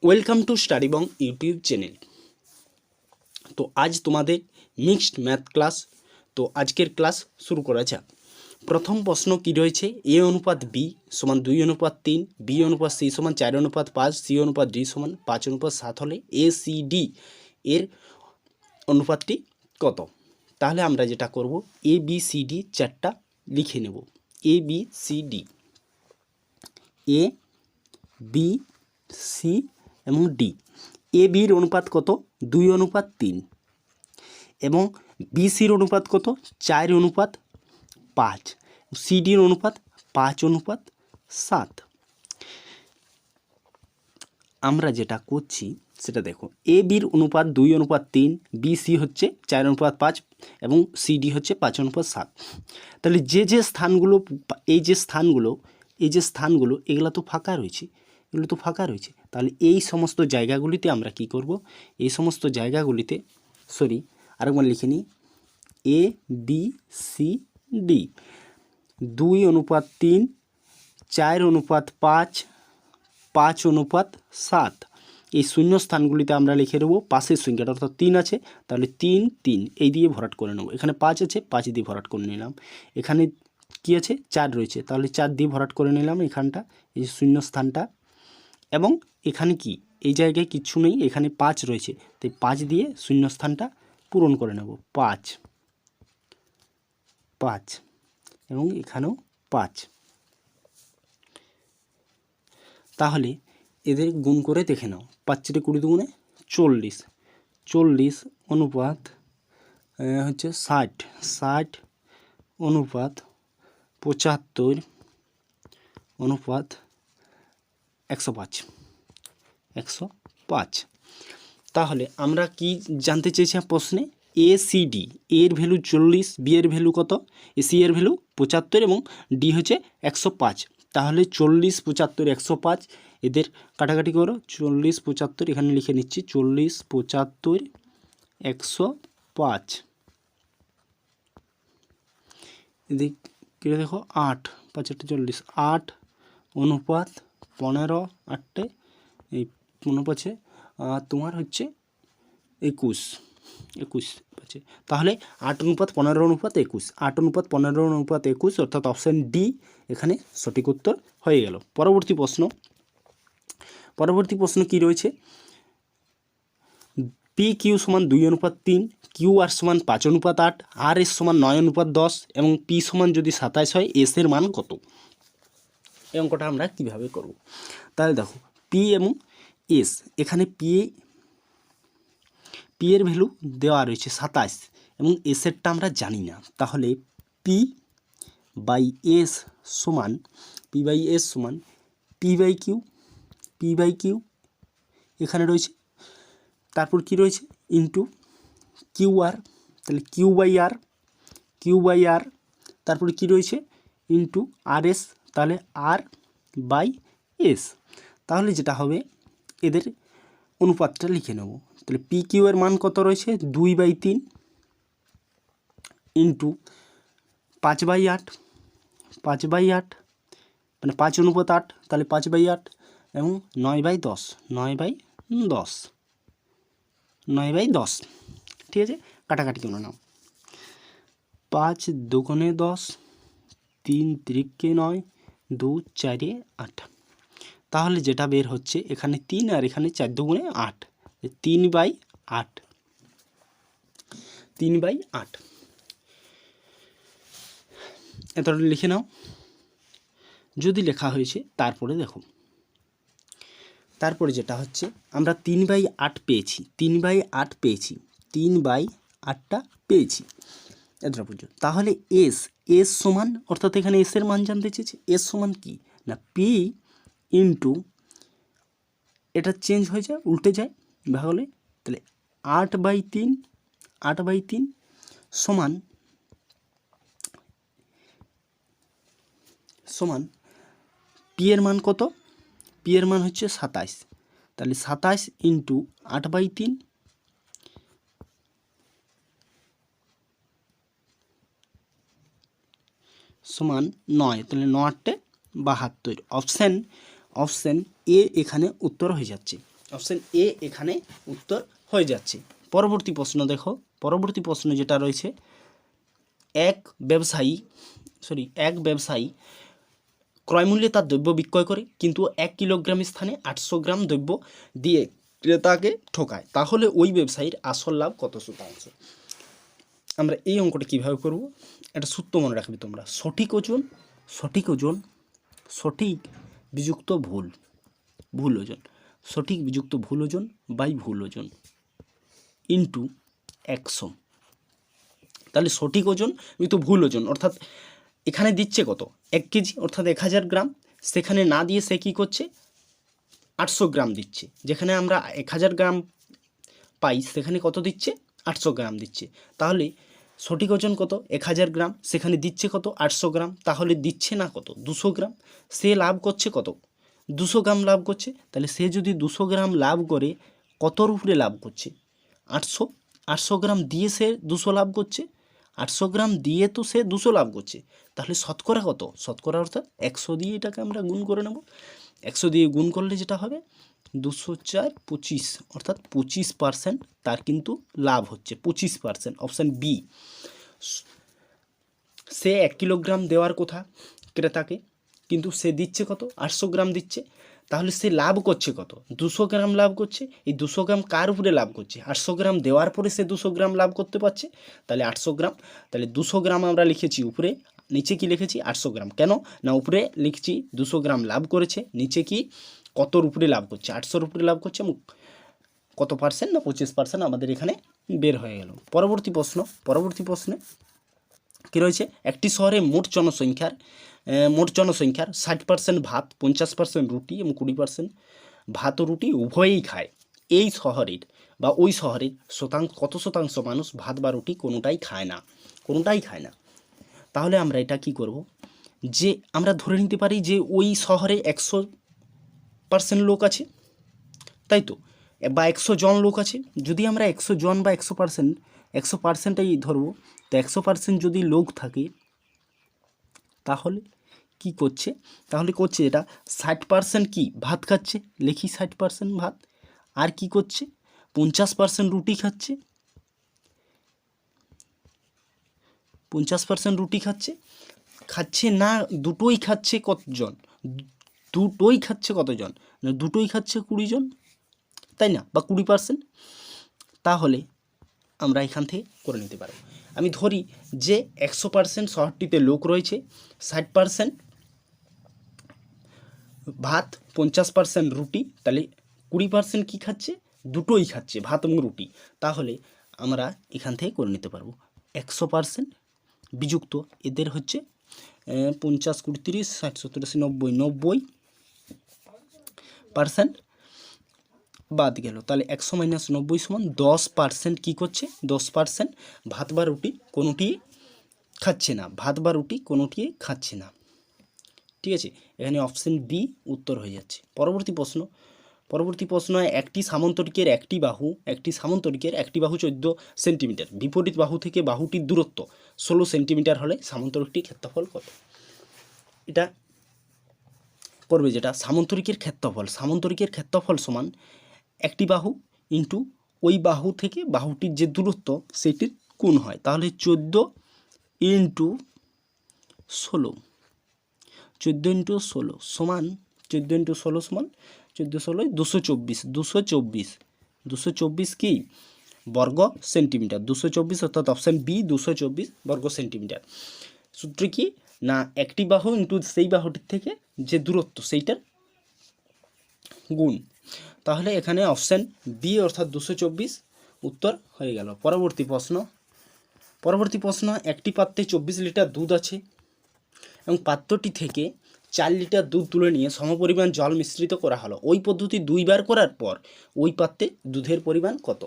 Welcome to StudyBong YouTube channel. তো আজ তোমাদের মিক্সড ম্যাথ ক্লাস। তো আজকের ক্লাস শুরু করা যাক। প্রথম প্রশ্ন কি রয়েছে, এ অনুপাত বি সমান 2:3, বি অনুপাত সি সমান 4:5, সি অনুপাত ডি সমান 5:7 হলে এ সি ডি এর অনুপাতটি কত? তাহলে আমরা যেটা করব, এ বি সি ডি চারটা লিখে নেব। A B C D, A B C এবং ডি। এ বির অনুপাত কত? 2:3 এবং বিসির অনুপাত কত? 4:5। সিডির অনুপাত 5:7। আমরা যেটা করছি সেটা দেখো, এ বির অনুপাত 2:3, বিসি হচ্ছে 4:5 এবং সিডি হচ্ছে 5:7। তাহলে যে স্থানগুলো, এই যে স্থানগুলো এগুলো তো ফাঁকা রয়েছে, তাহলে এই সমস্ত জায়গাগুলিতে আমরা কি করব, এই সমস্ত জায়গাগুলিতে আরেকবার লিখে নিই, এ বি সি ডি 2:3, 4:5, 5:7। এই শূন্য স্থানগুলিতে আমরা লিখে দেবো পাশের সংখ্যাটা, অর্থাৎ 3 আছে, তাহলে 3 3 এই দিয়ে ভরাট করে নেব। এখানে 5 আছে, 5 দিয়ে ভরাট করে নিলাম। এখানে কি আছে? 4 রয়েছে, তাহলে 4 দিয়ে ভরাট করে নিলাম এখানটা, এই শূন্য স্থানটা। এবং এখানে কি, এই জায়গায় কিচ্ছু নেই, এখানে 5 রয়েছে, তাই 5 দিয়ে শূন্য স্থানটা পূরণ করে নেব। 5 5 এবং এখানেও 5। তাহলে এদের গুণ করে দেখে নাও। 5 × 20 = 40, 40 অনুপাত হচ্ছে 60, 60 অনুপাত 75 অনুপাত 105, 105। তাহলে আমরা কি জানতে চেয়েছি প্রশ্নে? এ সি ডি, এর ভ্যালু 40, বি এর ভ্যালু কত, সি এর ভ্যালু 75 এবং ডি হচ্ছে 105। তাহলে 40, 75, 105 এদের কাটাকাটি করো। 40, 75 এখানে লিখে নিচ্ছি, 40, 75, 105। এদিকে দেখো 8, 5 × 8 = 40, 8 অনুপাত 15, 8 এই 15 তোমার হচ্ছে 21 আছে। তাহলে 8:15:21, 8:15:21 অর্থাৎ অপশান ডি এখানে সঠিক উত্তর হয়ে গেল। পরবর্তী প্রশ্ন কি রয়েছে? পি কিউ সমান 2:3, কিউ আর সমান 5:8, আর এস সমান 9:10 এবং পি সমান যদি 27 হয়, এস এর মান কত? এই অঙ্কটা আমরা কীভাবে করব? তাহলে দেখো, পি এবং এস, এখানে পি এর ভ্যালু দেওয়া রয়েছে 27 এবং এসেরটা আমরা জানি না। তাহলে পি বাই এস সমান পি বাই কিউ এখানে রয়েছে, তারপর কি রয়েছে? ইন্টু কিউ আর, তাহলে কিউ বাই আর, তারপরে কি রয়েছে? ইন্টু আর এস, তাহলে আর বাই এস। তাহলে যেটা হবে, এদের অনুপাতটা লিখে নেব। তাহলে পি কিউ এর মান কত রয়েছে? 2/3 ইন্টু 5/8, মানে 5:8, তাহলে 5/8 এবং 9/10, 9/10, ঠিক আছে। কাটাকাটি করে নাও। 5 2 10, 3 3 9, 2 4 8। তাহলে যেটা বের হচ্ছে, এখানে 3 আর এখানে 4 2 8, 3/8, 3/8 এতটা লিখে নাও যদি লেখা হয়েছে। তারপরে দেখো, তারপরে যেটা হচ্ছে, আমরা 3/8 পেয়েছি, 3/8টা পেয়েছি এতটা পর্যন্ত। তাহলে এস সমান, অর্থাৎ এখানে এস এর মান জানতে চেয়েছে, এস সমান কি না পি ইন্টু, এটা চেঞ্জ হয়ে যায়, উল্টে যায় ভাগ হলে, তাহলে 8/3 সমান পি এর মান কত? পি এর মান হচ্ছে 27, তাহলে 27 ইন্টু 8/3 সমান 9, তাহলে 9 × 8 = 72। অপশান এ এখানে উত্তর হয়ে যাচ্ছে। অপশন এ এখানে উত্তর হয়ে যাচ্ছে। পরবর্তী প্রশ্ন দেখো, পরবর্তী প্রশ্ন যেটা রয়েছে, এক ব্যবসায়ী ক্রয়মূল্যে তার দ্রব্য বিক্রয় করে, কিন্তু 1 কিলোগ্রামের স্থানে 800 গ্রাম দ্রব্য দিয়ে ক্রেতাকে ঠকায়, তাহলে ওই ব্যবসায়ীর আসল লাভ কত শতাংশ? আমরা এই অঙ্কটা কীভাবে করব, একটা সূত্র মনে রাখবে তোমরা। সঠিক বিযুক্ত ভুল ওজন, সঠিক বিযুক্ত ভুল ওজন বাই ভুল ওজন ইন্টু 100। তাহলে সঠিক ওজন তো ভুল ওজন, অর্থাৎ এখানে দিচ্ছে কত 1 কেজি অর্থাৎ 1000 গ্রাম, সেখানে না দিয়ে সে কী করছে 800 গ্রাম দিচ্ছে। যেখানে আমরা 1000 গ্রাম পাই সেখানে কত দিচ্ছে 800 গ্রাম দিচ্ছে। তাহলে সঠিক ওজন কত 1000 গ্রাম, সেখানে দিচ্ছে কত 800 গ্রাম, তাহলে দিচ্ছে না কত 200 গ্রাম। সে লাভ করছে কত 200 গ্রাম লাভ করছে। তাহলে সে যদি 200 গ্রাম লাভ করে কতর উপরে লাভ করছে 800 গ্রাম দিয়ে সে 200 লাভ করছে, 800 গ্রাম দিয়ে তো সে 200 লাভ করছে। তাহলে শতকরা কত, শতকরা অর্থাৎ 100 দিয়ে এটাকে আমরা গুণ করে নেব। 100 দিয়ে গুণ করলে যেটা হবে 204 25 অর্থাৎ 25% তার কিন্তু লাভ হচ্ছে 25%। Option B. সে 1 কিলোগ্রাম দেওয়ার কথা ক্রেতাকে, কিন্তু সে দিচ্ছে কত 800 গ্রাম দিচ্ছে, তাহলে সে লাভ করছে কত 200 গ্রাম লাভ করছে। এই 200 গ্রাম কার উপরে লাভ করছে 800 গ্রাম দেওয়ার পরে সে 200 গ্রাম লাভ করতে পারছে, তাহলে 800 গ্রাম। তাহলে 200 গ্রাম আমরা লিখেছি উপরে, নিচে কি লিখেছি 800 গ্রাম। কেন না উপরে লিখছি 200 গ্রাম লাভ করেছে, নিচে কি কতর উপরে লাভ করছে 800-র উপরে লাভ করছে, কত পার্সেন্ট না 25% আমাদের এখানে বের হয়ে গেল। পরবর্তী প্রশ্নে কী রয়েছে, একটি শহরে মোট জনসংখ্যার 60% ভাত, 50% রুটি এবং 20% ভাত ও রুটি উভয়েই খায়। এই শহরের বা ওই শহরের কত শতাংশ মানুষ ভাত বা রুটি কোনোটাই খায় না। তাহলে আমরা এটা কি করব, যে আমরা ধরে নিতে পারি যে ওই শহরে 100% লোক আছে, তাই তো, বা 100 জন লোক আছে। যদি আমরা 100 জন বা 100%ই ধরবো, তো 100% যদি লোক থাকে তাহলে কি করছে, এটা 60% কি ভাত খাচ্ছে, লিখি 60% ভাত, আর কি করছে 50% রুটি খাচ্ছে, 50% রুটি খাচ্ছে না দুটোই খাচ্ছে কতজন, দুটোই খাচ্ছে 20 জন, তাই না, বা 20%। তাহলে আমরা এখান থেকে করে নিতে পারবো। আমি ধরি যে 100% শহরটিতে লোক রয়েছে, 60% ভাত, 50% রুটি, তাহলে 20% কী খাচ্ছে, দুটোই খাচ্ছে ভাত এবং রুটি। তাহলে আমরা এখান থেকে করে নিতে পারবো 100% বিযুক্ত এদের হচ্ছে 50, 20, 30, 60, 70, 80, 90% বাদ গেল। তাহলে 100 - 90 সমান 10% কী করছে 10% ভাত বা রুটি কোনোটি খাচ্ছে না, ঠিক আছে। এখানে অপশন বি উত্তর হয়ে যাচ্ছে। পরবর্তী প্রশ্ন একটি সামান্তরিকের একটি বাহু 14 সেন্টিমিটার, বিপরীত বাহু থেকে বাহুটির দূরত্ব 16 সেন্টিমিটার হলে সামান্তরিকটির ক্ষেত্রফল কত? এটা করবে যেটা সামান্তরিকের ক্ষেত্রফল সমান একটি বাহু ইন্টু ওই বাহু থেকে বাহুটির যে দূরত্ব সেটির গুণ হয়। তাহলে 14 × 16 সমান 14 × 16 সমান 14 × 16 224 কি বর্গ সেন্টিমিটার, 224 অর্থাৎ অপশান বি 224 বর্গ সেন্টিমিটার। সূত্র কি না একটি বাহু ইন্টু সেই বাহুটির থেকে যে দূরত্ব সেইটার গুণ। তাহলে এখানে অপশান বি অর্থাৎ 224 উত্তর হয়ে গেল। পরবর্তী প্রশ্ন একটি পাত্রে 24 লিটার দুধ আছে এবং পাত্রটি থেকে 4 লিটার দুধ তুলে নিয়ে সমপরিমাণ জল মিশ্রিত করা হলো। ওই পদ্ধতি 2 বার করার পর ওই পাত্রে দুধের পরিমাণ কত?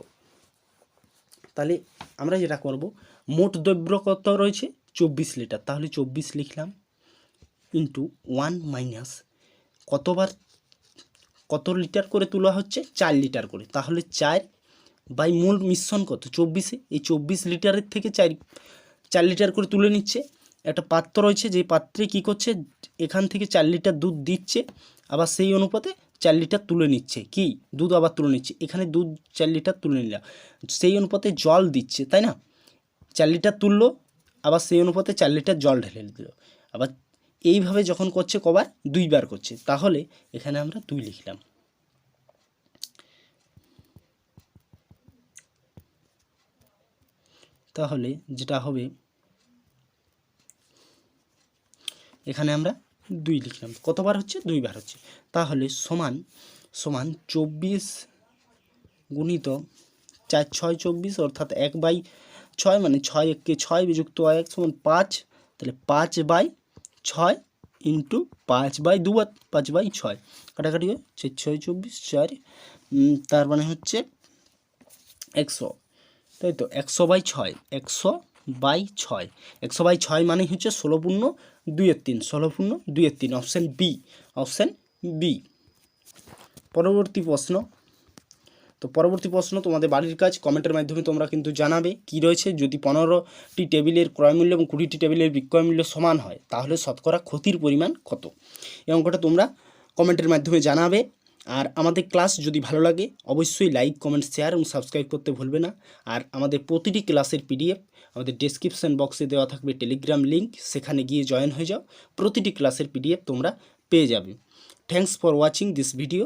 তাহলে আমরা যেটা করব, মোট দ্রব্য কত রয়েছে 24 লিটার, তাহলে 24 লিখলাম ইন্টু 1 মাইনাস কত লিটার করে তোলা হচ্ছে 4 লিটার করে, তাহলে 4 বাই মূল মিশ্রণ কত 24, এই 24 লিটারের থেকে 4 লিটার করে তুলে নিচ্ছে। একটা পাত্র রয়েছে, যে পাত্রে কি করছে এখান থেকে 4 লিটার দুধ দিচ্ছে, আবার সেই অনুপাতে 4 লিটার তুলে নিচ্ছে, কি দুধ আবার তুলে নিচ্ছে, এখানে দুধ 4 লিটার তুলে নিলাম, সেই অনুপাতে জল দিচ্ছে, তাই না? 4 লিটার তুললো, আবার সেই অনুপাতে 4 লিটার জল ঢেলে দিল, আবার এইভাবে যখন করছে কবার, 2 বার করছে, তাহলে এখানে আমরা 2 লিখলাম। তাহলে যেটা হবে, এখানে আমরা 2 লিখলাম, কতবার হচ্ছে, 2 বার হচ্ছে, তাহলে সমান 24 গুণিত 4 6 24, অর্থাৎ 1/6, মানে 6 একে 6 বিযুক্ত 1 সমান 5, তাহলে 5/6 ইন্টু 5/2, 5/6 কাটাকাটি হয় 4 6 24 4, তার মানে হচ্ছে 100, তাই তো 100/6, 100/6, 100/6 মানে হচ্ছে 16×2-3, 16×2-3, অপশান বি। পরবর্তী প্রশ্ন, তো পরবর্তী প্রশ্ন তোমাদের বাড়ির কাজ কমেন্টের মাধ্যমে তোমরা কিন্তু জানাবে কি রয়েছে। যদি 15টি টেবিলের ক্রয়মূল্য এবং 20টি টেবিলের বিক্রয় মূল্য সমান হয় তাহলে শতকরা ক্ষতির পরিমাণ কত, এই অঙ্কটা তোমরা কমেন্টের মাধ্যমে জানাবে। আর আমাদের ক্লাস যদি ভালো লাগে অবশ্যই লাইক, কমেন্ট, শেয়ার এবং সাবস্ক্রাইব করতে ভুলবে না। আর আমাদের প্রতিটি ক্লাসের পিডিএফ আমাদের ডেসক্রিপশন বক্সে দেওয়া থাকবে টেলিগ্রাম লিঙ্ক, সেখানে গিয়ে জয়েন হয়ে যাও, প্রতিটি ক্লাসের পিডিএফ তোমরা পেয়ে যাবে। Thanks for watching this video.